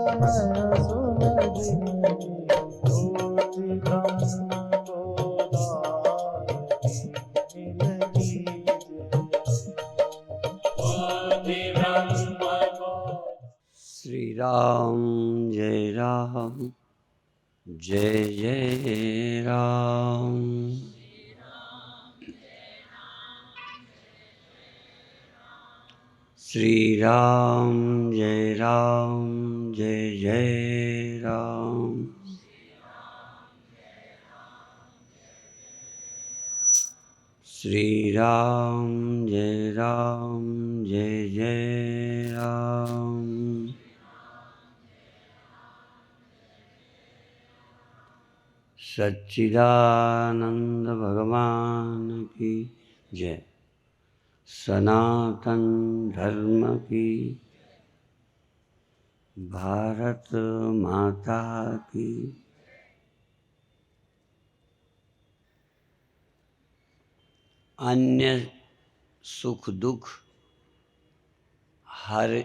नयन सुलगिनी ज्योति ब्रह्म गोदारिणी नीलगी ज्योति ब्रह्म श्री राम जय राम जय जय राम। श्री राम जय राम जय जय राम। श्री राम जय राम जय जय राम। सच्चिदानंद भगवान की जय। सनातन धर्म की, भारत माता की। अन्य सुख दुख हर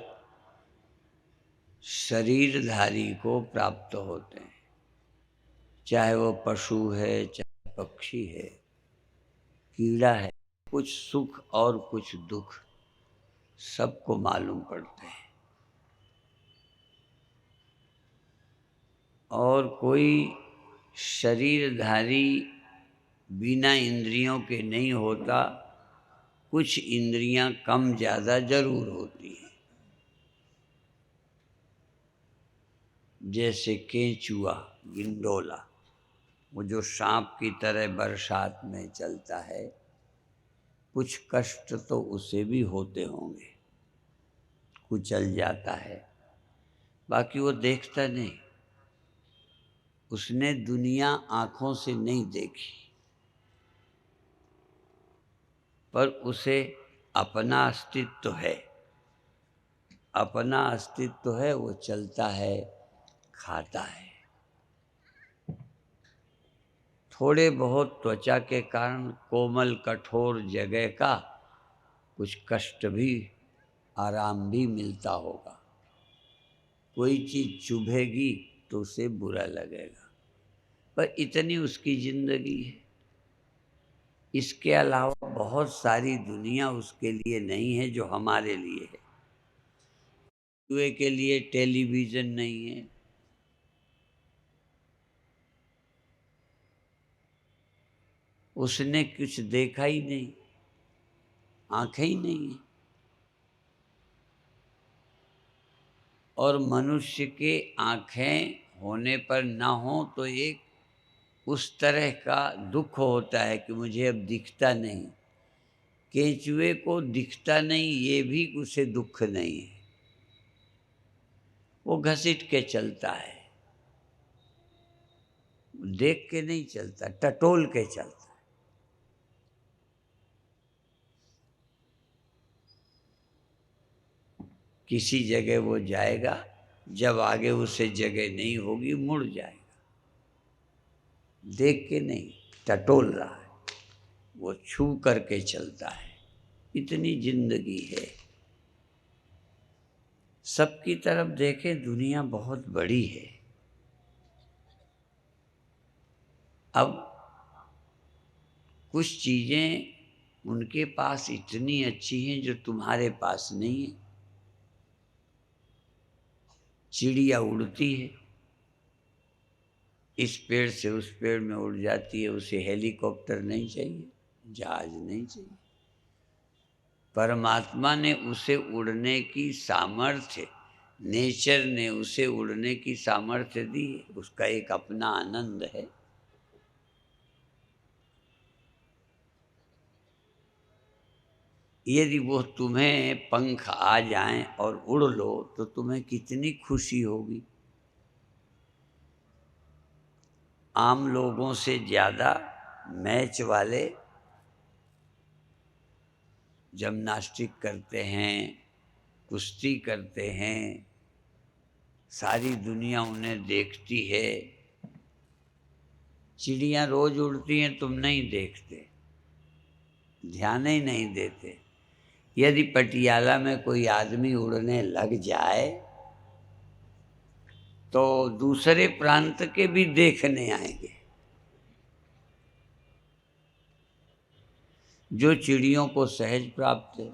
शरीरधारी को प्राप्त होते हैं, चाहे वो पशु है, चाहे पक्षी है, कीड़ा है। कुछ सुख और कुछ दुख सबको मालूम पड़ते हैं। और कोई शरीरधारी बिना इंद्रियों के नहीं होता, कुछ इंद्रियां कम ज़्यादा जरूर होती हैं। जैसे केंचुआ, गिंडोला, वो जो सांप की तरह बरसात में चलता है, कुछ कष्ट तो उसे भी होते होंगे, कुचल जाता है, बाकी वो देखता नहीं। उसने दुनिया आँखों से नहीं देखी, पर उसे अपना अस्तित्व है। अपना अस्तित्व है, वो चलता है, खाता है। थोड़े बहुत त्वचा के कारण कोमल कठोर जगह का कुछ कष्ट भी, आराम भी मिलता होगा। कोई चीज़ चुभेगी तो उसे बुरा लगेगा, पर इतनी उसकी जिंदगी है। इसके अलावा बहुत सारी दुनिया उसके लिए नहीं है जो हमारे लिए है। युवा के लिए टेलीविज़न नहीं है, उसने कुछ देखा ही नहीं, आंखें ही नहीं है। और मनुष्य के आंखें होने पर ना हो तो एक उस तरह का दुख होता है कि मुझे अब दिखता नहीं। केंचुए को दिखता नहीं, ये भी उसे दुख नहीं है। वो घसीट के चलता है, देख के नहीं चलता, टटोल के चलता है। किसी जगह वो जाएगा, जब आगे उसे जगह नहीं होगी मुड़ जाएगा। देख के नहीं, टटोल रहा है, वो छू करके चलता है। इतनी जिंदगी है। सबकी तरफ देखें, दुनिया बहुत बड़ी है। अब कुछ चीज़ें उनके पास इतनी अच्छी हैं जो तुम्हारे पास नहीं है। चिड़िया उड़ती है, इस पेड़ से उस पेड़ में उड़ जाती है, उसे हेलीकॉप्टर नहीं चाहिए, जहाज नहीं चाहिए। परमात्मा ने उसे उड़ने की सामर्थ्य, नेचर ने उसे उड़ने की सामर्थ्य दी है। उसका एक अपना आनंद है। यदि वो तुम्हें पंख आ जाएं और उड़ लो तो तुम्हें कितनी खुशी होगी। आम लोगों से ज़्यादा मैच वाले जिम्नास्टिक करते हैं, कुश्ती करते हैं, सारी दुनिया उन्हें देखती है। चिड़ियाँ रोज उड़ती हैं, तुम नहीं देखते, ध्यान ही नहीं देते। यदि पटियाला में कोई आदमी उड़ने लग जाए तो दूसरे प्रांत के भी देखने आएंगे। जो चिड़ियों को सहज प्राप्त है।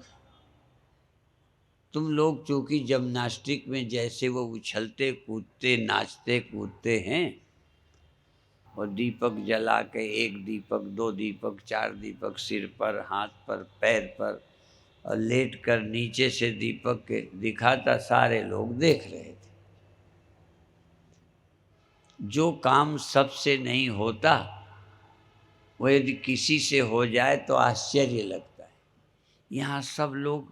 तुम लोग चूंकि जिम्नास्टिक में जैसे वो उछलते कूदते नाचते कूदते हैं, और दीपक जला के 1 दीपक 2 दीपक 4 दीपक सिर पर हाथ पर पैर पर, और लेट कर नीचे से दीपक के दिखाता, सारे लोग देख रहे थे। जो काम सबसे नहीं होता वो यदि किसी से हो जाए तो आश्चर्य लगता है। यहाँ सब लोग,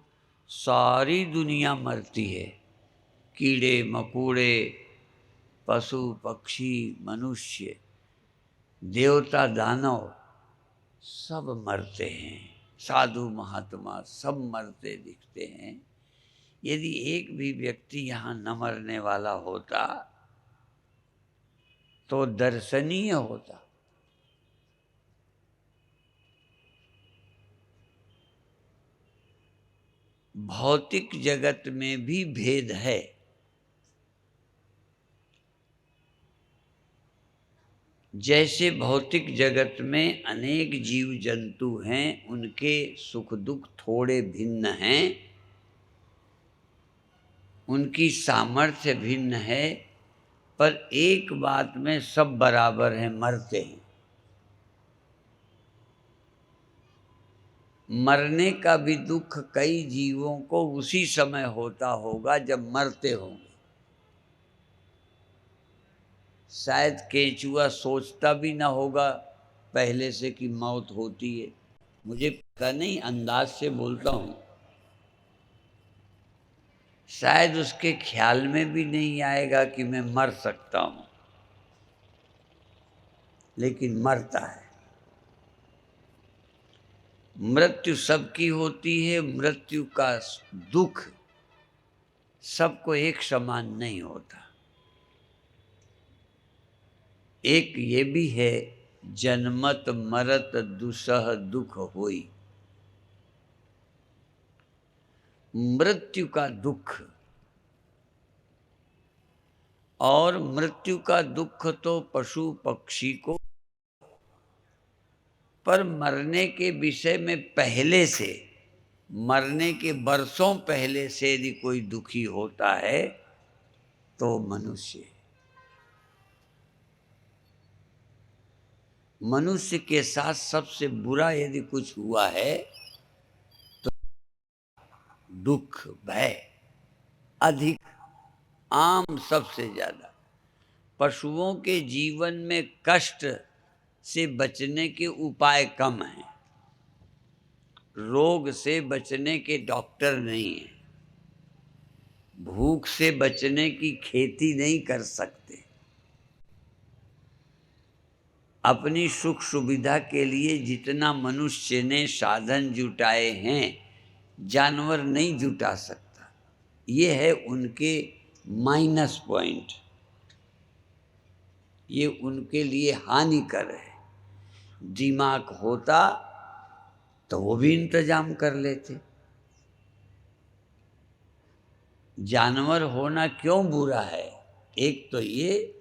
सारी दुनिया मरती है, कीड़े मकोड़े, पशु पक्षी, मनुष्य, देवता दानव, सब मरते हैं। साधु महात्मा सब मरते दिखते हैं। यदि एक भी व्यक्ति यहाँ न मरने वाला होता तो दर्शनीय होता। भौतिक जगत में भी भेद है। जैसे भौतिक जगत में अनेक जीव जंतु हैं, उनके सुख दुख थोड़े भिन्न हैं, उनकी सामर्थ्य भिन्न है, पर एक बात में सब बराबर हैं, मरते हैं। मरने का भी दुख कई जीवों को उसी समय होता होगा जब मरते होंगे। शायद केंचुआ सोचता भी ना होगा पहले से कि मौत होती है। मुझे पता नहीं, अंदाज से बोलता हूँ। शायद उसके ख्याल में भी नहीं आएगा कि मैं मर सकता हूँ, लेकिन मरता है। मृत्यु सबकी होती है। मृत्यु का दुख सबको एक समान नहीं होता। एक ये भी है, जन्मत मरत दुसह दुख होई। मृत्यु का दुख, और मृत्यु का दुख तो पशु पक्षी को, पर मरने के विषय में पहले से, मरने के बरसों पहले से यदि कोई दुखी होता है तो मनुष्य। मनुष्य के साथ सबसे बुरा यदि कुछ हुआ है तो दुख भय अधिक, आम सबसे ज्यादा। पशुओं के जीवन में कष्ट से बचने के उपाय कम हैं। रोग से बचने के डॉक्टर नहीं हैं। भूख से बचने की खेती नहीं कर सकते। अपनी सुख सुविधा के लिए जितना मनुष्य ने साधन जुटाए हैं, जानवर नहीं जुटा सकता। ये है उनके माइनस पॉइंट, ये उनके लिए हानिकर है। दिमाग होता तो वो भी इंतजाम कर लेते। जानवर होना क्यों बुरा है? एक तो ये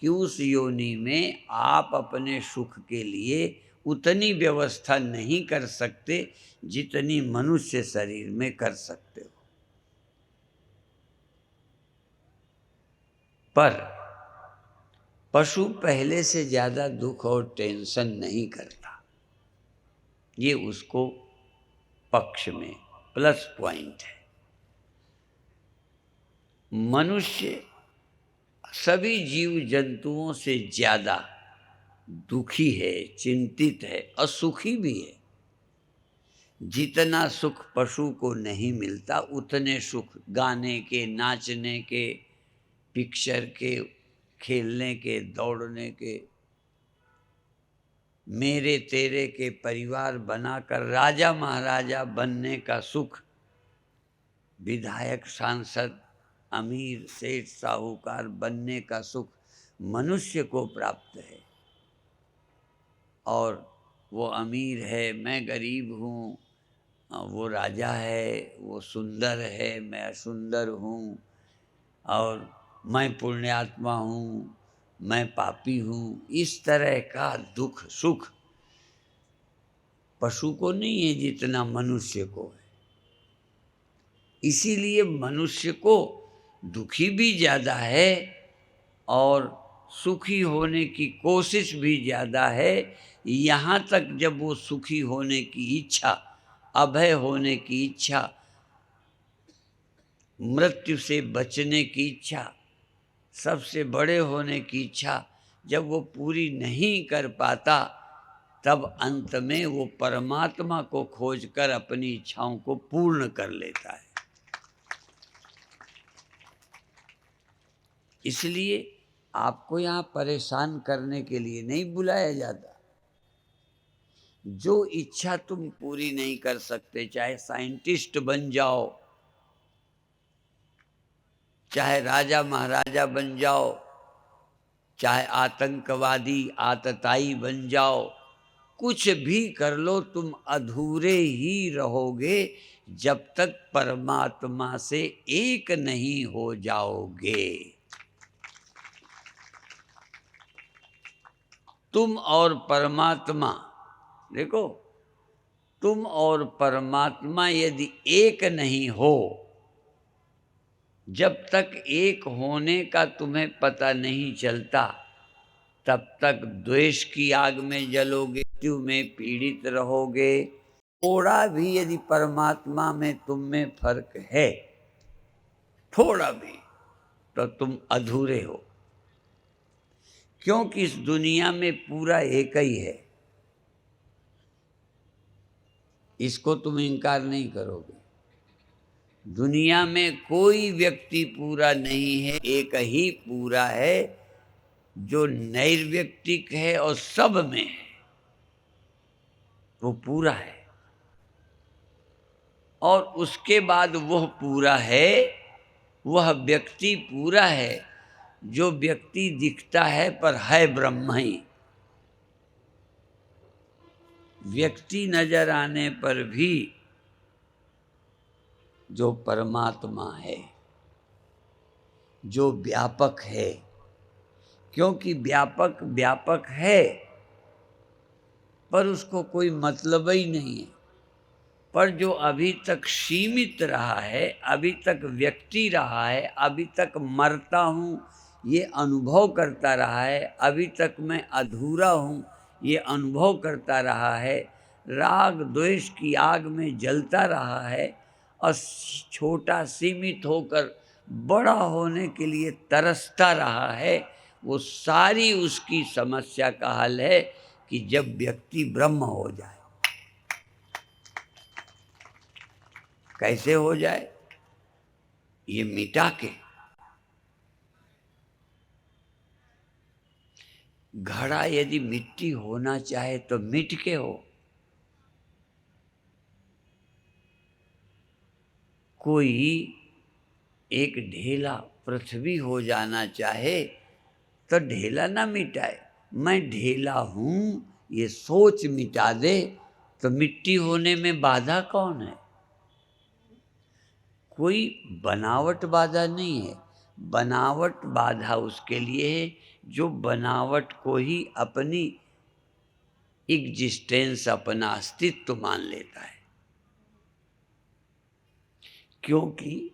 कि उस योनि में आप अपने सुख के लिए उतनी व्यवस्था नहीं कर सकते जितनी मनुष्य शरीर में कर सकते हो। पर पशु पहले से ज्यादा दुख और टेंशन नहीं करता। ये उसको पक्ष में प्लस पॉइंट है। मनुष्य सभी जीव जंतुओं से ज्यादा दुखी है, चिंतित है, असुखी भी है। जितना सुख पशु को नहीं मिलता, उतने सुख गाने के, नाचने के, पिक्चर के, खेलने के, दौड़ने के, मेरे तेरे के परिवार बनाकर राजा महाराजा बनने का सुख, विधायक सांसद अमीर सेठ साहूकार बनने का सुख मनुष्य को प्राप्त है। और वो अमीर है, मैं गरीब हूँ, वो राजा है, वो सुंदर है, मैं असुंदर हूँ, और मैं पुण्यात्मा हूँ, मैं पापी हूँ, इस तरह का दुख सुख पशु को नहीं है जितना मनुष्य को है। इसीलिए मनुष्य को दुखी भी ज़्यादा है और सुखी होने की कोशिश भी ज़्यादा है। यहाँ तक जब वो सुखी होने की इच्छा, अभय होने की इच्छा, मृत्यु से बचने की इच्छा, सबसे बड़े होने की इच्छा जब वो पूरी नहीं कर पाता, तब अंत में वो परमात्मा को खोजकर अपनी इच्छाओं को पूर्ण कर लेता है। इसलिए आपको यहाँ परेशान करने के लिए नहीं बुलाया जाता। जो इच्छा तुम पूरी नहीं कर सकते, चाहे साइंटिस्ट बन जाओ, चाहे राजा महाराजा बन जाओ, चाहे आतंकवादी आतताई बन जाओ, कुछ भी कर लो, तुम अधूरे ही रहोगे जब तक परमात्मा से एक नहीं हो जाओगे। तुम और परमात्मा, देखो, तुम और परमात्मा यदि एक नहीं हो, जब तक एक होने का तुम्हें पता नहीं चलता, तब तक द्वेष की आग में जलोगे, मृत्यु में पीड़ित रहोगे। थोड़ा भी यदि परमात्मा में तुम में फर्क है, थोड़ा भी, तो तुम अधूरे हो। क्योंकि इस दुनिया में पूरा एक ही है, इसको तुम इनकार नहीं करोगे। दुनिया में कोई व्यक्ति पूरा नहीं है, एक ही पूरा है जो नैर्व्यक्तिक है और सब में है, वो पूरा है। और उसके बाद वह पूरा है, वह व्यक्ति पूरा है जो व्यक्ति दिखता है पर है ब्रह्म ही। व्यक्ति नजर आने पर भी जो परमात्मा है, जो व्यापक है, क्योंकि व्यापक व्यापक है पर उसको कोई मतलब ही नहीं है। पर जो अभी तक सीमित रहा है, अभी तक व्यक्ति रहा है, अभी तक मरता हूँ ये अनुभव करता रहा है, अभी तक मैं अधूरा हूँ ये अनुभव करता रहा है, राग द्वेष की आग में जलता रहा है और छोटा सीमित होकर बड़ा होने के लिए तरसता रहा है, वो सारी उसकी समस्या का हल है कि जब व्यक्ति ब्रह्म हो जाए। कैसे हो जाए? ये मिटा के। घड़ा यदि मिट्टी होना चाहे तो मिट के हो। कोई एक ढेला पृथ्वी हो जाना चाहे तो ढेला ना मिटाए, मैं ढेला हूं ये सोच मिटा दे, तो मिट्टी होने में बाधा कौन है? कोई बनावट बाधा नहीं है। बनावट बाधा उसके लिए है जो बनावट को ही अपनी एग्जिस्टेंस, अपना अस्तित्व मान लेता है। क्योंकि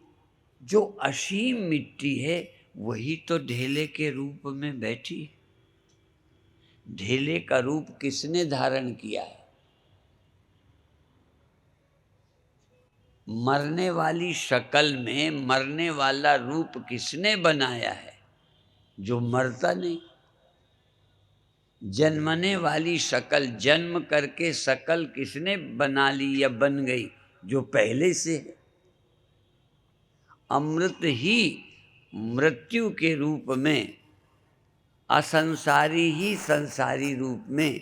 जो असीम मिट्टी है वही तो ढेले के रूप में बैठी है। ढेले का रूप किसने धारण किया है? मरने वाली शक्ल में मरने वाला रूप किसने बनाया है? जो मरता नहीं। जन्मने वाली शक्ल, जन्म करके शक्ल किसने बना ली या बन गई? जो पहले से है। अमृत ही मृत्यु के रूप में, असंसारी ही संसारी रूप में,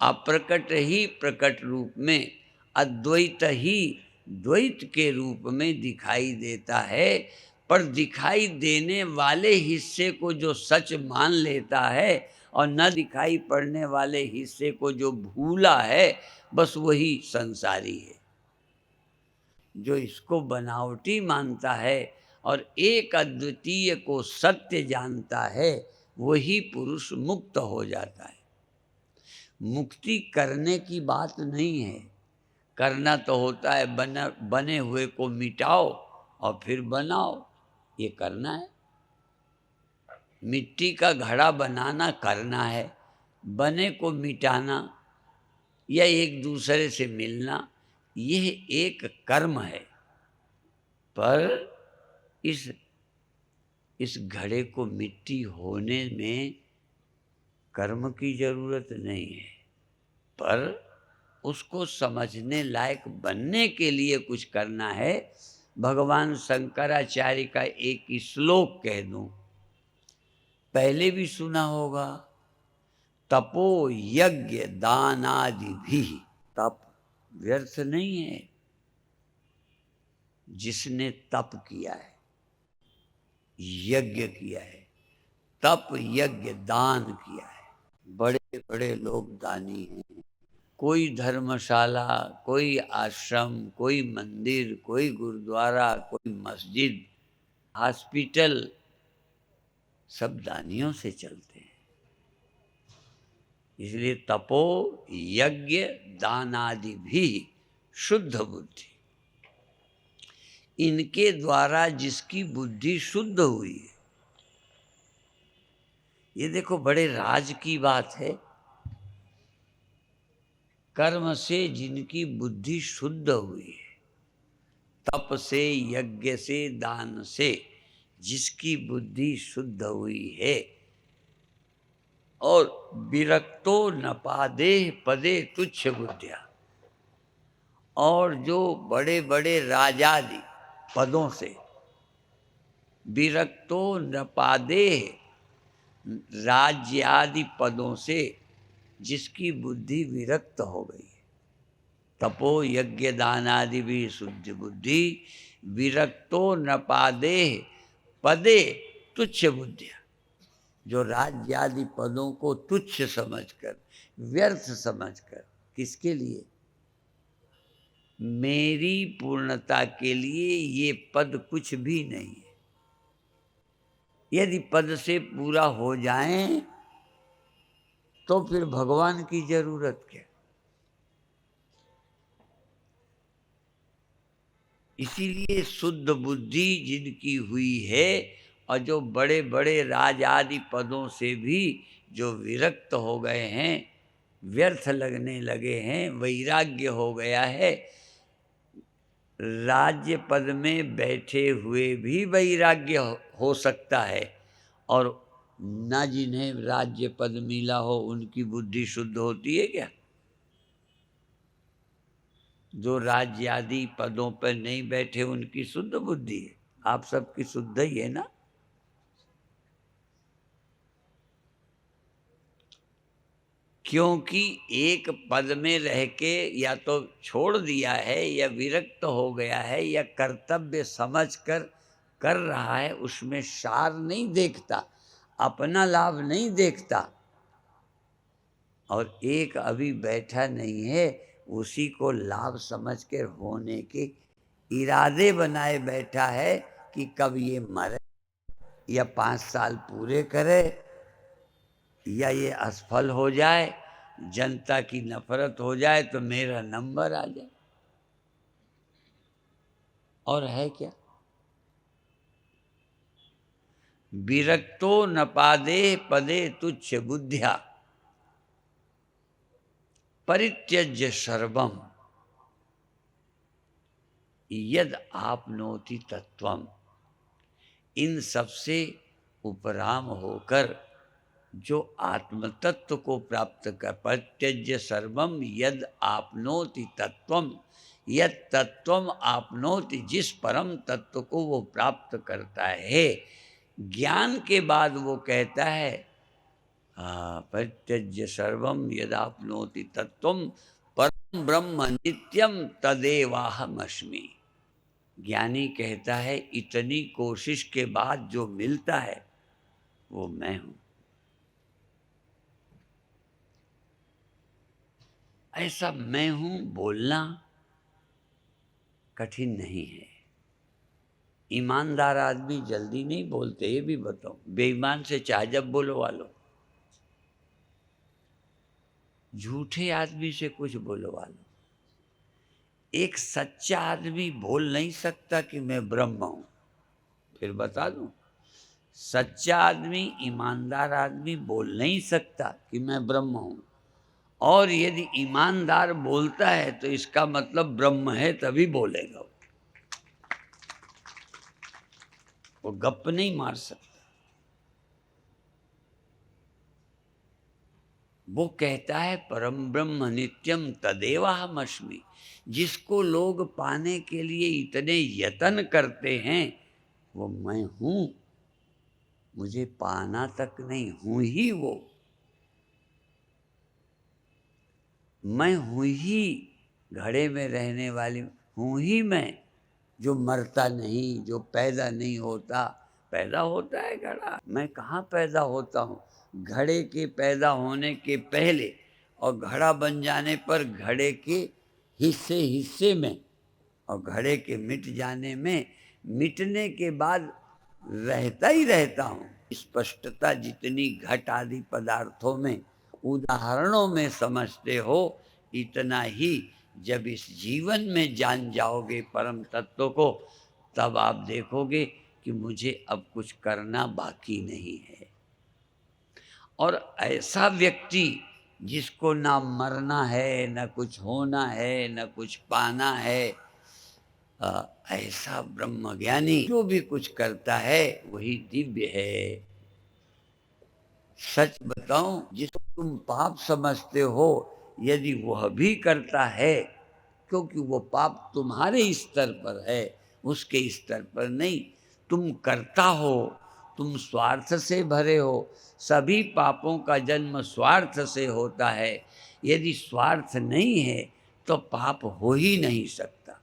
अप्रकट ही प्रकट रूप में, अद्वैत ही द्वैत के रूप में दिखाई देता है। पर दिखाई देने वाले हिस्से को जो सच मान लेता है और न दिखाई पड़ने वाले हिस्से को जो भूला है, बस वही संसारी है। जो इसको बनावटी मानता है और एक अद्वितीय को सत्य जानता है, वही पुरुष मुक्त हो जाता है। मुक्ति करने की बात नहीं है। करना तो होता है बने हुए को मिटाओ और फिर बनाओ, ये करना है। मिट्टी का घड़ा बनाना करना है, बने को मिटाना या एक दूसरे से मिलना, यह एक कर्म है। पर इस घड़े को मिट्टी होने में कर्म की जरूरत नहीं है, पर उसको समझने लायक बनने के लिए कुछ करना है। भगवान शंकराचार्य का एक श्लोक कह दूं, पहले भी सुना होगा, तपो यज्ञ दानादि भी। तप व्यर्थ नहीं है। जिसने तप किया है, यज्ञ किया है, तप यज्ञ दान किया है, बड़े बड़े लोग दानी हैं। कोई धर्मशाला, कोई आश्रम, कोई मंदिर, कोई गुरुद्वारा, कोई मस्जिद, हॉस्पिटल, सब दानियों से चलते हैं। इसलिए तपो यज्ञ दानादि भी शुद्ध बुद्धि, इनके द्वारा जिसकी बुद्धि शुद्ध हुई है। ये देखो बड़े राज की बात है। कर्म से जिनकी बुद्धि शुद्ध हुई है, तप से, यज्ञ से, दान से जिसकी बुद्धि शुद्ध हुई है, और विरक्तो न पादे पदे तुच्छ बुद्धिया, और जो बड़े बड़े राजादि पदों से, विरक्तो न पादे, राज्यादि पदों से जिसकी बुद्धि विरक्त हो गई है, तपो यज्ञ दानादि भी शुद्ध बुद्धि, विरक्तो न पादे पदे तुच्छ बुद्धिया, जो राज्यादि पदों को तुच्छ समझकर, व्यर्थ समझकर, किसके लिए? मेरी पूर्णता के लिए ये पद कुछ भी नहीं है। यदि पद से पूरा हो जाएं तो फिर भगवान की जरूरत क्या? इसीलिए शुद्ध बुद्धि जिनकी हुई है, और जो बड़े बड़े राज आदि पदों से भी जो विरक्त हो गए हैं, व्यर्थ लगने लगे हैं, वैराग्य हो गया है। राज्य पद में बैठे हुए भी वैराग्य हो सकता है, और न जिन्हें राज्य पद मिला हो उनकी बुद्धि शुद्ध होती है क्या? जो राज्य आदि पदों पर नहीं बैठे उनकी शुद्ध बुद्धि है। आप सबकी शुद्ध ही है ना? क्योंकि एक पद में रह के या तो छोड़ दिया है, या विरक्त हो गया है, या कर्तव्य समझकर कर रहा है, उसमें सार नहीं देखता, अपना लाभ नहीं देखता, और एक अभी बैठा नहीं है, उसी को लाभ समझ कर होने के इरादे बनाए बैठा है कि कब ये मरे, या 5 साल पूरे करे, या ये असफल हो जाए, जनता की नफरत हो जाए तो मेरा नंबर आ जाए। और है क्या? विरक्तो न पादे पदे तुच्छ बुद्धिया, परित्यज्य सर्वम यद आपनोति तत्वम। इन सबसे उपराम होकर जो आत्म तत्व को प्राप्त कर, परित्यज्य सर्वम यद आपनोति तत्वम, यद तत्वम आपनोति, जिस परम तत्व को वो प्राप्त करता है, ज्ञान के बाद वो कहता है, परित्यज्य सर्वम यद आपनोति तत्वम परम ब्रह्म नित्यम तदेवाहमस्मि। ज्ञानी कहता है, इतनी कोशिश के बाद जो मिलता है वो मैं हूं। ऐसा मैं हूं बोलना कठिन नहीं है। ईमानदार आदमी जल्दी नहीं बोलते, ये भी बताओ। बेईमान से चाहे जब बोलवा लो, झूठे आदमी से कुछ बोलवा लो। एक सच्चा आदमी बोल नहीं सकता कि मैं ब्रह्म हूं। फिर बता दूं, सच्चा आदमी, ईमानदार आदमी बोल नहीं सकता कि मैं ब्रह्म हूं। और यदि ईमानदार बोलता है तो इसका मतलब ब्रह्म है, तभी बोलेगा। वो गप नहीं मार सकता। वो कहता है परम ब्रह्म नित्यम तदेवाहमस्मि। जिसको लोग पाने के लिए इतने यत्न करते हैं, वो मैं हूं। मुझे पाना तक नहीं, हूं ही वो। मैं हूं ही घड़े में रहने वाली, हूं ही मैं, जो मरता नहीं, जो पैदा नहीं होता। पैदा होता है घड़ा, मैं कहाँ पैदा होता हूँ? घड़े के पैदा होने के पहले और घड़ा बन जाने पर घड़े के हिस्से हिस्से में, और घड़े के मिट जाने में, मिटने के बाद रहता ही रहता हूँ। स्पष्टता जितनी घट आदि पदार्थों में, उदाहरणों में समझते हो, इतना ही जब इस जीवन में जान जाओगे परम तत्व को, तब आप देखोगे कि मुझे अब कुछ करना बाकी नहीं है। और ऐसा व्यक्ति जिसको ना मरना है, ना कुछ होना है, ना कुछ पाना है, ऐसा ब्रह्मज्ञानी जो भी कुछ करता है वही दिव्य है। सच बताऊं, जिसको तुम पाप समझते हो, यदि वह भी करता है, क्योंकि वो पाप तुम्हारे स्तर पर है, उसके स्तर पर नहीं। तुम करता हो, तुम स्वार्थ से भरे हो। सभी पापों का जन्म स्वार्थ से होता है। यदि स्वार्थ नहीं है तो पाप हो ही नहीं सकता।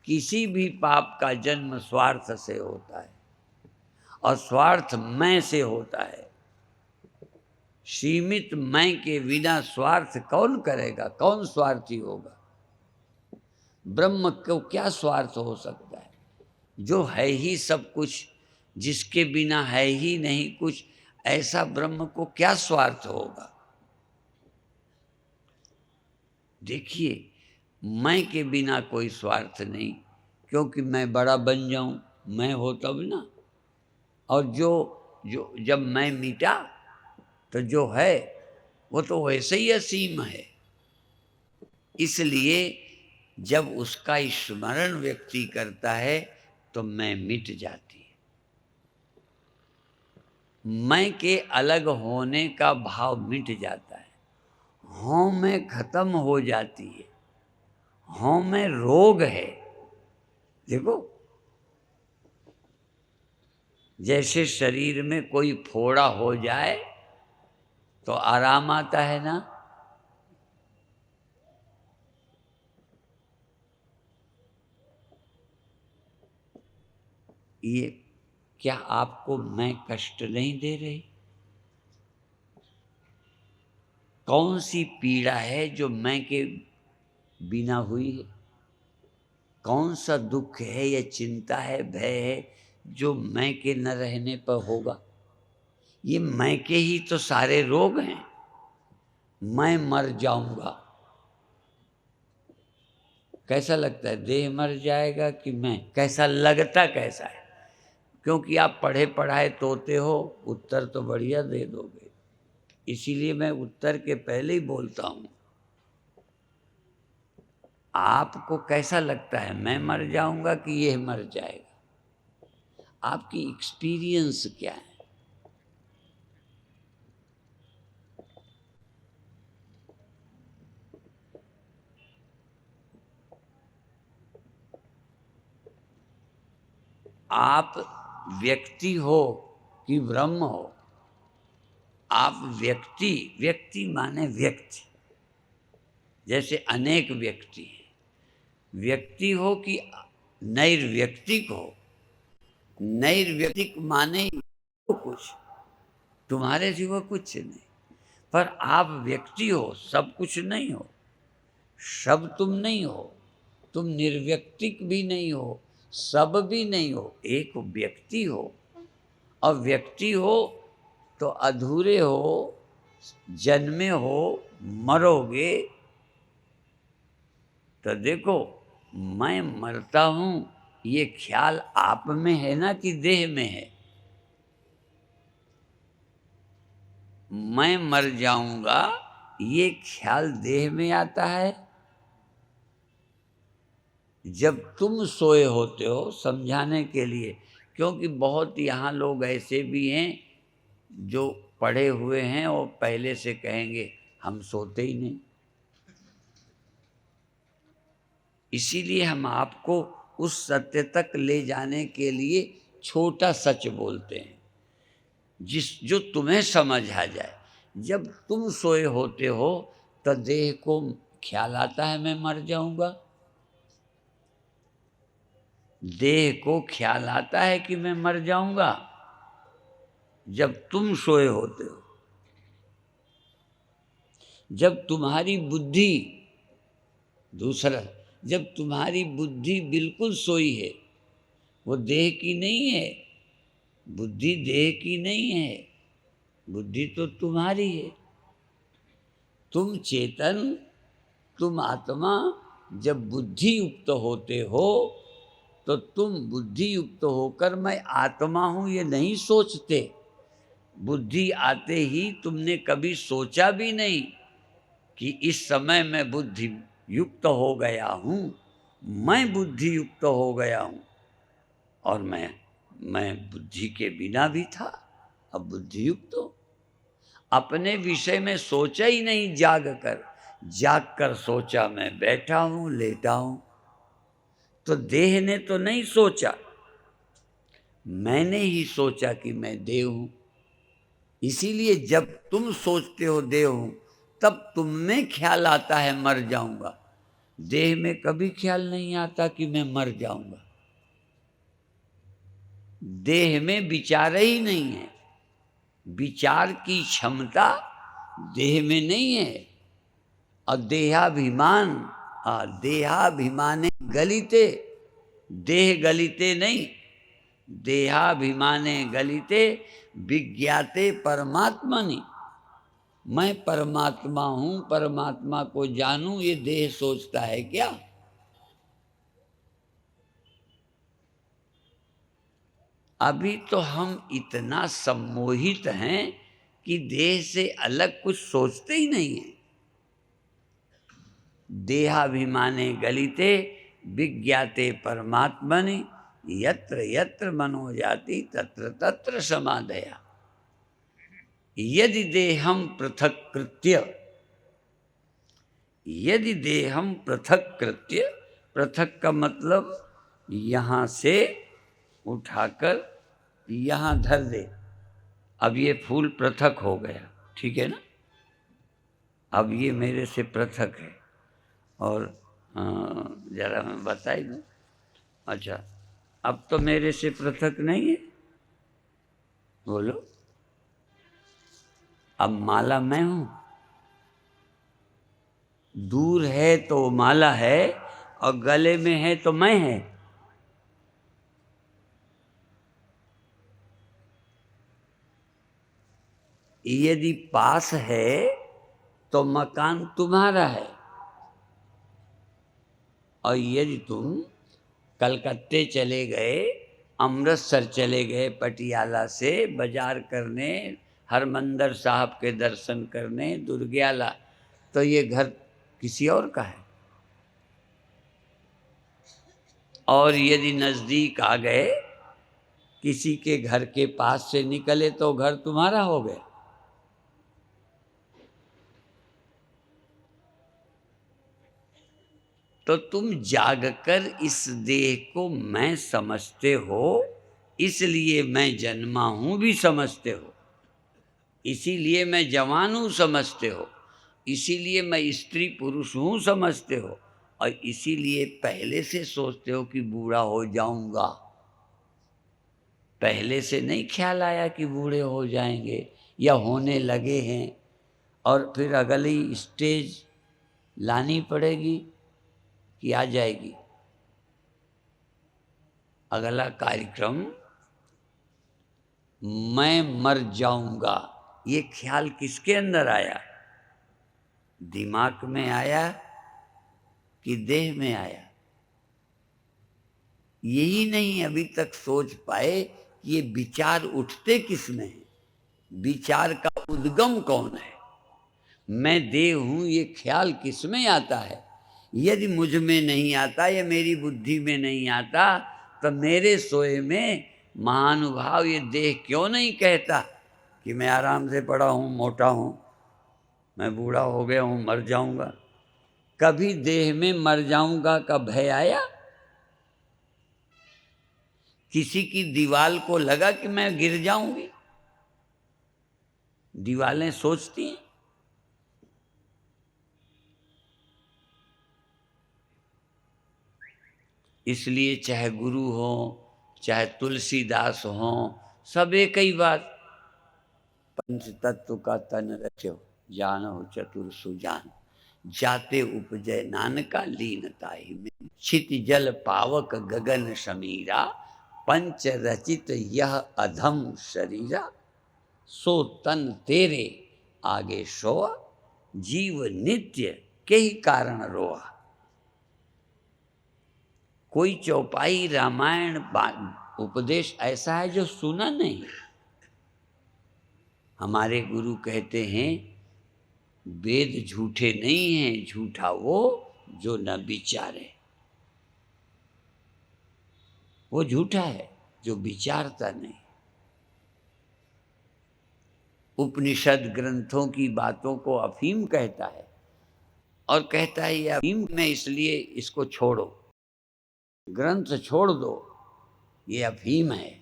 किसी भी पाप का जन्म स्वार्थ से होता है, और स्वार्थ मैं से होता है। सीमित मैं के बिना स्वार्थ कौन करेगा? कौन स्वार्थी होगा? ब्रह्म को क्या स्वार्थ हो सकता है? जो है ही सब कुछ, जिसके बिना है ही नहीं कुछ, ऐसा ब्रह्म को क्या स्वार्थ होगा? देखिए, मैं के बिना कोई स्वार्थ नहीं, क्योंकि मैं बड़ा बन जाऊं, मैं हो तब ना। और जो जो जब मैं मिटा तो जो है वो तो वैसे ही असीम है। इसलिए जब उसका स्मरण व्यक्ति करता है तो मैं मिट जाती है। मैं के अलग होने का भाव मिट जाता है। हों में खत्म हो जाती है। हों में रोग है। देखो, जैसे शरीर में कोई फोड़ा हो जाए तो आराम आता है ना। ये क्या आपको मैं कष्ट नहीं दे रही? कौन सी पीड़ा है जो मैं के बिना हुई है? कौन सा दुख है या चिंता है, भय है, जो मैं के न रहने पर होगा? ये मैं के ही तो सारे रोग हैं। मैं मर जाऊंगा, कैसा लगता है? देह मर जाएगा कि मैं? कैसा लगता, कैसा है? क्योंकि आप पढ़े पढ़ाए तोते हो, उत्तर तो बढ़िया दे दोगे। इसीलिए मैं उत्तर के पहले ही बोलता हूं। आपको कैसा लगता है, मैं मर जाऊंगा कि यह मर जाएगा? आपकी एक्सपीरियंस क्या है? आप व्यक्ति हो कि ब्रह्म हो? आप व्यक्ति, व्यक्ति माने व्यक्ति, जैसे अनेक व्यक्ति हैं। व्यक्ति हो कि नैर्व्यक्तिक हो? नैर्व्यक्तिक माने तो कुछ, तुम्हारे सिवा कुछ नहीं। पर आप व्यक्ति हो, सब कुछ नहीं हो। सब तुम नहीं हो। तुम निर्व्यक्तिक भी नहीं हो, सब भी नहीं हो, एक व्यक्ति हो। और व्यक्ति हो तो अधूरे हो, जन्मे हो, मरोगे। तो देखो, मैं मरता हूँ, ये ख्याल आप में है ना कि देह में है? मैं मर जाऊंगा, ये ख्याल देह में आता है। जब तुम सोए होते हो, समझाने के लिए, क्योंकि बहुत यहाँ लोग ऐसे भी हैं जो पढ़े हुए हैं और पहले से कहेंगे हम सोते ही नहीं। इसीलिए हम आपको उस सत्य तक ले जाने के लिए छोटा सच बोलते हैं, जो तुम्हें समझ आ जाए। जब तुम सोए होते हो तो देह को ख्याल आता है मैं मर जाऊंगा, देह को ख्याल आता है कि मैं मर जाऊंगा। जब तुम सोए होते हो, जब तुम्हारी बुद्धि, दूसरा, जब तुम्हारी बुद्धि बिल्कुल सोई है, वो देह की नहीं है, बुद्धि देह की नहीं है, बुद्धि तो तुम्हारी है। तुम चेतन, तुम आत्मा जब बुद्धि युक्त होते हो तो तुम बुद्धि युक्त होकर मैं आत्मा हूं ये नहीं सोचते। बुद्धि आते ही तुमने कभी सोचा भी नहीं कि इस समय मैं बुद्धि युक्त हो गया हूं, मैं बुद्धि युक्त हो गया हूं। और मैं बुद्धि के बिना भी था, अब बुद्धि युक्त हो। अपने विषय में सोचा ही नहीं, जाग कर सोचा मैं बैठा हूं, लेटा हूं। तो देह ने तो नहीं सोचा, मैंने ही सोचा कि मैं देह हूं। इसीलिए जब तुम सोचते हो देह हूं, तब तुम में ख्याल आता है मर जाऊंगा। देह में कभी ख्याल नहीं आता कि मैं मर जाऊंगा। देह में विचार ही नहीं है, विचार की क्षमता देह में नहीं है। और देहाभिमाने गलिते, देह गलिते नहीं, देहाभिमाने गलिते विज्ञाते परमात्मनि। मैं परमात्मा हूं, परमात्मा को जानूं, ये देह सोचता है क्या? अभी तो हम इतना सम्मोहित हैं कि देह से अलग कुछ सोचते ही नहीं है। देहाभिमाने गलिते विज्ञाते परमात्मनि, यत्र यत्र मनो जाति तत्र तत्र समाधया। यदि देहम पृथक कृत्य, यदि देहम पृथक कृत्य, पृथक का मतलब यहाँ से उठाकर यहाँ धर दे। अब ये फूल पृथक हो गया, ठीक है ना? अब ये मेरे से पृथक है। और जरा मैं बताई दूँ। अच्छा, अब तो मेरे से पृथक नहीं है, बोलो। अब माला मैं हूं, दूर है तो माला है, और गले में है तो मैं है। यदि पास है तो मकान तुम्हारा है, और यदि तुम कलकत्ते चले गए, अमृतसर चले गए, पटियाला से बाजार करने, हरमंदर साहब के दर्शन करने, दुर्ग्याला, तो ये घर किसी और का है। और यदि नज़दीक आ गए, किसी के घर के पास से निकले, तो घर तुम्हारा हो गया। तो तुम जागकर इस देह को मैं समझते हो, इसलिए मैं जन्मा हूं भी समझते हो, इसीलिए मैं जवान हूं समझते हो, इसीलिए मैं स्त्री पुरुष हूं समझते हो, और इसीलिए पहले से सोचते हो कि बूढ़ा हो जाऊंगा। पहले से नहीं ख्याल आया कि बूढ़े हो जाएंगे या होने लगे हैं, और फिर अगली स्टेज लानी पड़ेगी कि आ जाएगी। अगला कार्यक्रम, मैं मर जाऊंगा, ये ख्याल किसके अंदर आया? दिमाग में आया कि देह में आया? यही नहीं अभी तक सोच पाए कि ये विचार उठते किस में है, विचार का उद्गम कौन है। मैं देह हूं, ये ख्याल किस में आता है? यदि मुझ में नहीं आता या मेरी बुद्धि में नहीं आता तो मेरे सोए में महानुभाव ये देह क्यों नहीं कहता कि मैं आराम से पड़ा हूं, मोटा हूं, मैं बूढ़ा हो गया हूं, मर जाऊंगा। कभी देह में मर जाऊंगा का भय आया? किसी की दीवाल को लगा कि मैं गिर जाऊंगी? दीवालें सोचती हैं। इसलिए चाहे गुरु हो, चाहे तुलसीदास हो, सब एक ही बात, पंच तत्व का तन रचो, जानो चतुर सुजान, जाते उपजय नानका लीनता ही में, छित जल पावक गगन समीरा, पंच रचित यह अधम शरीरा, सो तन तेरे आगे सोआ, जीव नित्य के ही कारण रोआ। कोई चौपाई रामायण उपदेश ऐसा है जो सुना नहीं। हमारे गुरु कहते हैं वेद झूठे नहीं हैं, झूठा वो जो न विचारे। वो झूठा है जो विचारता नहीं। उपनिषद ग्रंथों की बातों को अफीम कहता है और कहता है ये अफीम में, इसलिए इसको छोड़ो, ग्रंथ छोड़ दो, ये अफीम है।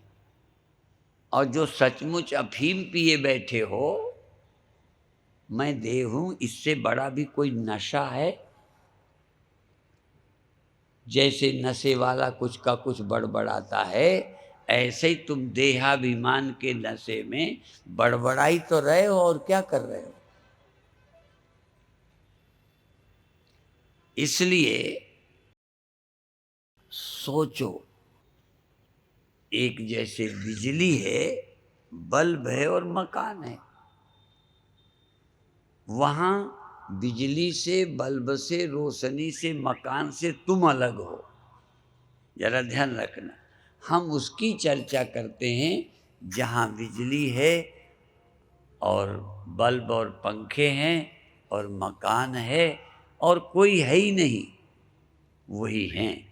और जो सचमुच अफीम पिए बैठे हो, मैं देह हूं, इससे बड़ा भी कोई नशा है? जैसे नशे वाला कुछ का कुछ बड़बड़ाता है, ऐसे ही तुम देहाभिमान के नशे में बड़बड़ाई तो रहे हो और क्या कर रहे हो। इसलिए सोचो, एक जैसे बिजली है, बल्ब है और मकान है। वहां बिजली से, बल्ब से, रोशनी से, मकान से तुम अलग हो, जरा ध्यान रखना। हम उसकी चर्चा करते हैं जहाँ बिजली है और बल्ब और पंखे हैं और मकान है और कोई है ही नहीं, वही हैं।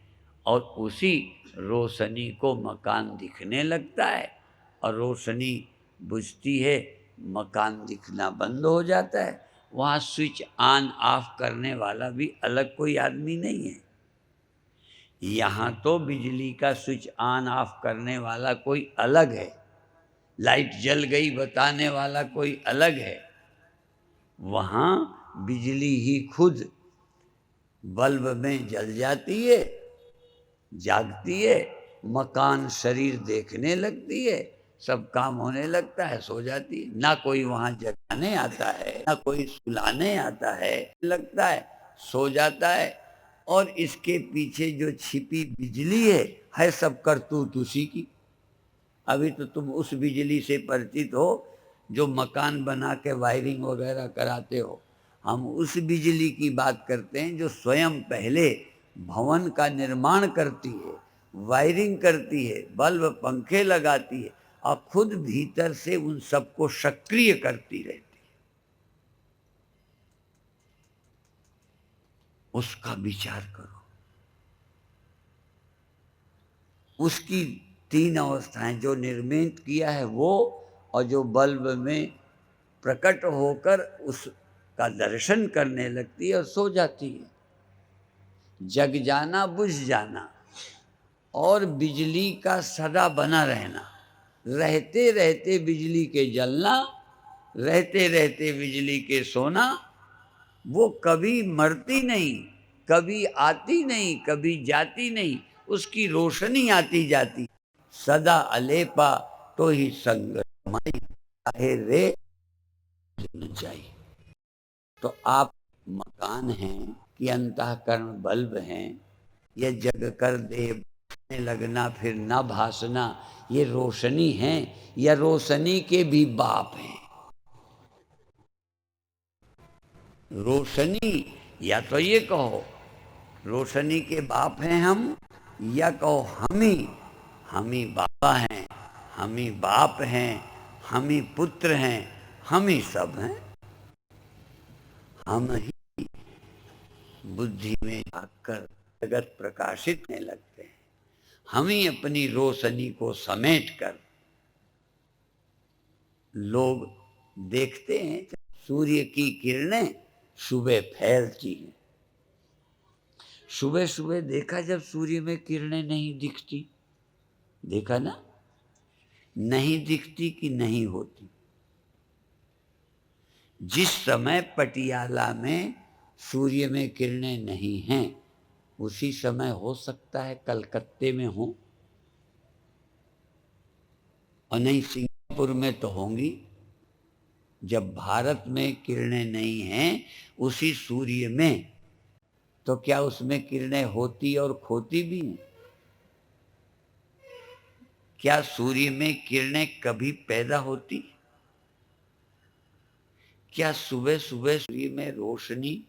और उसी रोशनी को मकान दिखने लगता है और रोशनी बुझती है, मकान दिखना बंद हो जाता है। वहाँ स्विच ऑन ऑफ करने वाला भी अलग कोई आदमी नहीं है। यहाँ तो बिजली का स्विच ऑन ऑफ करने वाला कोई अलग है, लाइट जल गई बताने वाला कोई अलग है। वहाँ बिजली ही खुद बल्ब में जल जाती है, जागती है, मकान शरीर देखने लगती है, सब काम होने लगता है, सो जाती है। ना कोई वहाँ जगाने आता है, ना कोई सुलाने आता है, लगता है सो जाता है। और इसके पीछे जो छिपी बिजली है सब करतूत उसी की। अभी तो तुम उस बिजली से परिचित हो जो मकान बना के वायरिंग वगैरह कराते हो। हम उस बिजली की बात करते हैं जो स्वयं पहले भवन का निर्माण करती है, वायरिंग करती है, बल्ब पंखे लगाती है और खुद भीतर से उन सबको सक्रिय करती रहती है। उसका विचार करो। उसकी तीन अवस्थाएं जो निर्मित किया है वो, और जो बल्ब में प्रकट होकर उसका दर्शन करने लगती है और सो जाती है। जग जाना, बुझ जाना और बिजली का सदा बना रहना, रहते रहते बिजली के जलना, रहते रहते बिजली के सोना। वो कभी मरती नहीं, कभी आती नहीं, कभी जाती नहीं, उसकी रोशनी आती जाती, सदा अलेपा तो ही संग माई, चाहे रे न चाहिए। तो आप मकान हैं कि अंतःकरण बल्ब हैं, या जग कर दे लगना फिर न भासना, ये रोशनी है या रोशनी के भी बाप हैं। रोशनी, या तो ये कहो रोशनी के बाप हैं हम, या कहो हम ही बाबा हैं, हम ही बाप हैं, हम ही पुत्र हैं, हम ही सब हैं। हम ही बुद्धि में जाकर जगत प्रकाशित होने लगते हैं। हम ही अपनी रोशनी को समेट कर, लोग देखते हैं सूर्य की किरणें सुबह फैलती हैं। सुबह सुबह देखा जब सूर्य में किरणें नहीं दिखती, देखा ना, नहीं दिखती कि नहीं होती। जिस समय पटियाला में सूर्य में किरणें नहीं हैं, उसी समय हो सकता है कलकत्ते में हो, और नहीं सिंगापुर में तो होंगी। जब भारत में किरणें नहीं हैं उसी सूर्य में, तो क्या उसमें किरणें होती और खोती भी हैं? क्या सूर्य में किरणें कभी पैदा होती? क्या सुबह सुबह सूर्य में रोशनी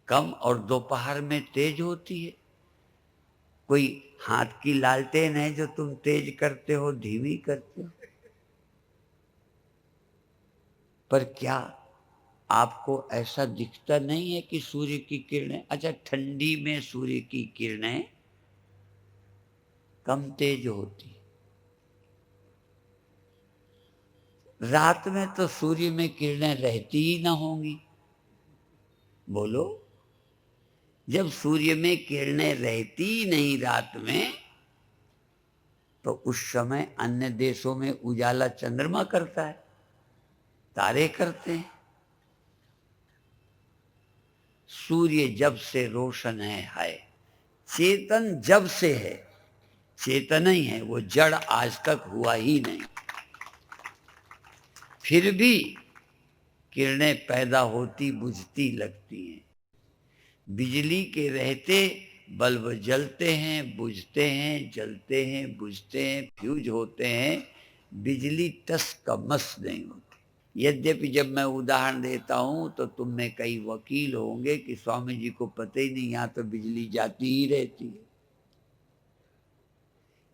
कम और दोपहर में तेज होती है? कोई हाथ की लालटेन है जो तुम तेज करते हो, धीमी करते हो? पर क्या आपको ऐसा दिखता नहीं है कि सूर्य की किरणें, अच्छा ठंडी में सूर्य की किरणें कम तेज होती, रात में तो सूर्य में किरणें रहती ही ना होंगी। बोलो, जब सूर्य में किरणें रहती ही नहीं रात में, तो उस समय अन्य देशों में उजाला चंद्रमा करता है, तारे करते हैं। सूर्य जब से रोशन है, चेतन जब से है, चेतन ही है, वो जड़ आज तक हुआ ही नहीं। फिर भी किरणें पैदा होती बुझती लगती हैं। बिजली के रहते बल्ब जलते हैं, बुझते हैं, जलते हैं, बुझते हैं, फ्यूज होते हैं, बिजली टस का मस नहीं होती। यद्यपि जब मैं उदाहरण देता हूं तो तुम में कई वकील होंगे कि स्वामी जी को पता ही नहीं, यहां तो बिजली जाती ही रहती है।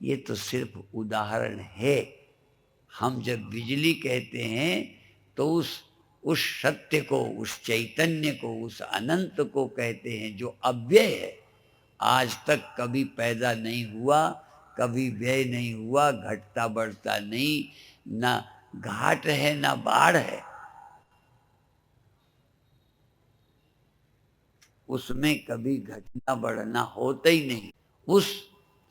ये तो सिर्फ उदाहरण है। हम जब बिजली कहते हैं तो उस सत्य को, उस चैतन्य को, उस अनंत को कहते हैं जो अव्यय है, आज तक कभी पैदा नहीं हुआ, कभी व्यय नहीं हुआ, घटता बढ़ता नहीं, ना घाट है ना बाढ़ है, उसमें कभी घटना बढ़ना होता ही नहीं। उस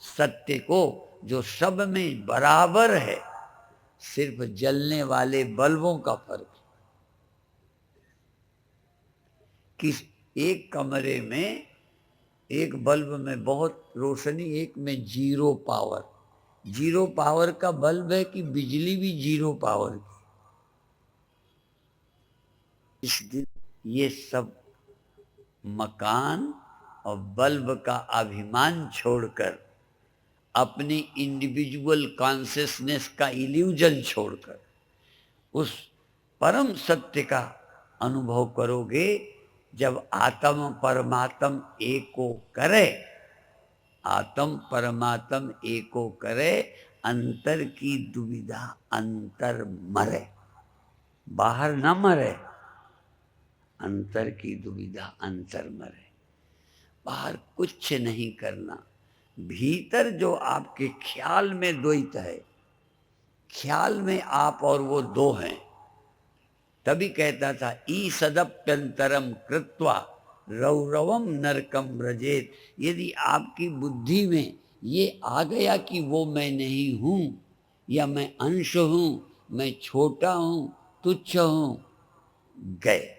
सत्य को जो सब में बराबर है, सिर्फ जलने वाले बल्बों का फर्क है। किस एक कमरे में एक बल्ब में बहुत रोशनी, एक में जीरो पावर। जीरो पावर का बल्ब है कि बिजली भी जीरो पावर की। इस दिन ये सब मकान और बल्ब का अभिमान छोड़कर, अपनी इंडिविजुअल कॉन्शियसनेस का इल्यूजन छोड़कर उस परम सत्य का अनुभव करोगे। जब आत्म परमात्म एको करे, आत्म परमात्म एको करे, अंतर की दुविधा अंतर मरे। बाहर न मरे, अंतर की दुविधा अंतर मरे। बाहर कुछ नहीं करना, भीतर जो आपके ख्याल में द्वैत है, ख्याल में आप और वो दो हैं। तभी कहता था ईसदप्यंतरम कृत्वा रौरवम नरकम व्रजेत। यदि आपकी बुद्धि में ये आ गया कि वो मैं नहीं हूं, या मैं अंश हूं, मैं छोटा हूं, तुच्छ हूं, गए।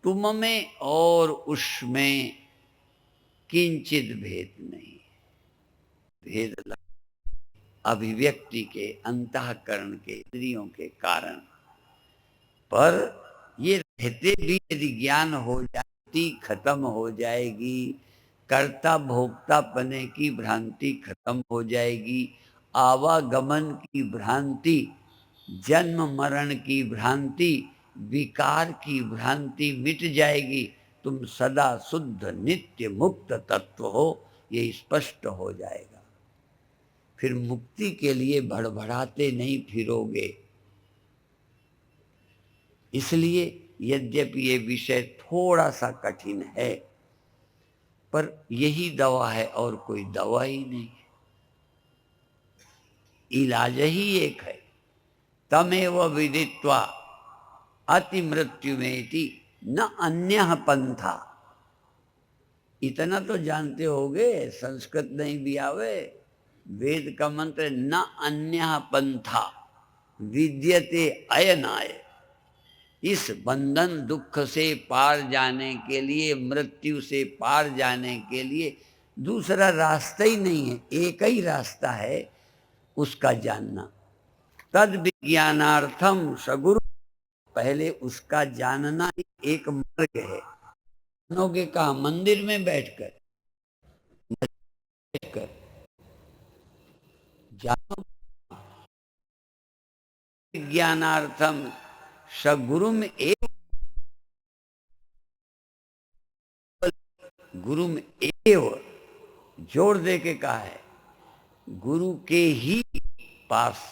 तुम में और उसमें किंचित भेद नहीं। भेद अभिव्यक्ति के, अंतःकरण के, इंद्रियों के कारण। पर ये रहते भी यदि ज्ञान हो जाती, खत्म हो जाएगी, कर्ता भोक्ता पने की भ्रांति खत्म हो जाएगी, आवागमन की भ्रांति, जन्म मरण की भ्रांति, विकार की भ्रांति मिट जाएगी। तुम सदा शुद्ध नित्य मुक्त तत्व हो, ये स्पष्ट हो जाएगा। फिर मुक्ति के लिए भड़बड़ाते नहीं फिरोगे। इसलिए यद्यपि ये विषय थोड़ा सा कठिन है, पर यही दवा है और कोई दवा ही नहीं है, इलाज ही एक है। तमेव विदित्वा अति मृत्युमेति न अन्यः पंथा। इतना तो जानते होगे, संस्कृत नहीं भी आवे, वेद का मंत्र न अन्यः पंथा विद्यते अयनाय। इस बंधन दुख से पार जाने के लिए, मृत्यु से पार जाने के लिए दूसरा रास्ता ही नहीं है, एक ही रास्ता है, उसका जानना। तद विज्ञानार्थम सगुरु, पहले उसका जानना ही एक मार्ग है। जानोगे कहा? मंदिर में बैठकर जानो। विज्ञानार्थम सगुरुम एव, गुरुम एव जोड़ दे के कहा है, गुरु के ही पास।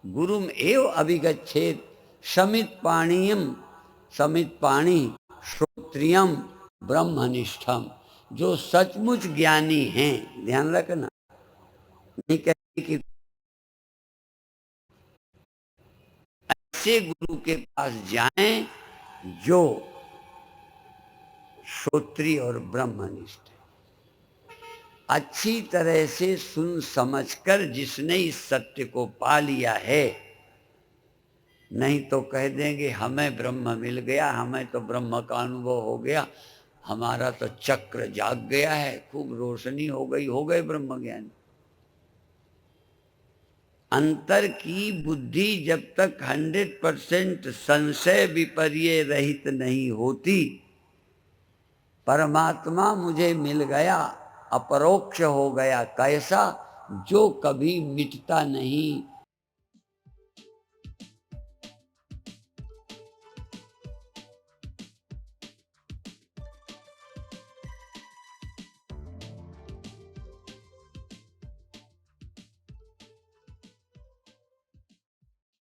गुरुम एव अभिगच्छेत समित पाणियम, समित पाणी श्रोत्रियम ब्रह्मनिष्ठम। जो सचमुच ज्ञानी हैं, ध्यान रखना, नहीं कहते कि ऐसे गुरु के पास जाएं जो श्रोत्रिय और ब्रह्मनिष्ठ है। अच्छी तरह से सुन समझकर जिसने इस सत्य को पा लिया है, नहीं तो कह देंगे हमें ब्रह्म मिल गया, हमें तो ब्रह्म का अनुभव हो गया, हमारा तो चक्र जाग गया है, खूब रोशनी हो गई, हो गए ब्रह्म ज्ञानी। अंतर की बुद्धि जब तक 100% संशय विपर्य रहित नहीं होती, परमात्मा मुझे मिल गया, अपरोक्ष हो गया, कैसा? जो कभी मिटता नहीं,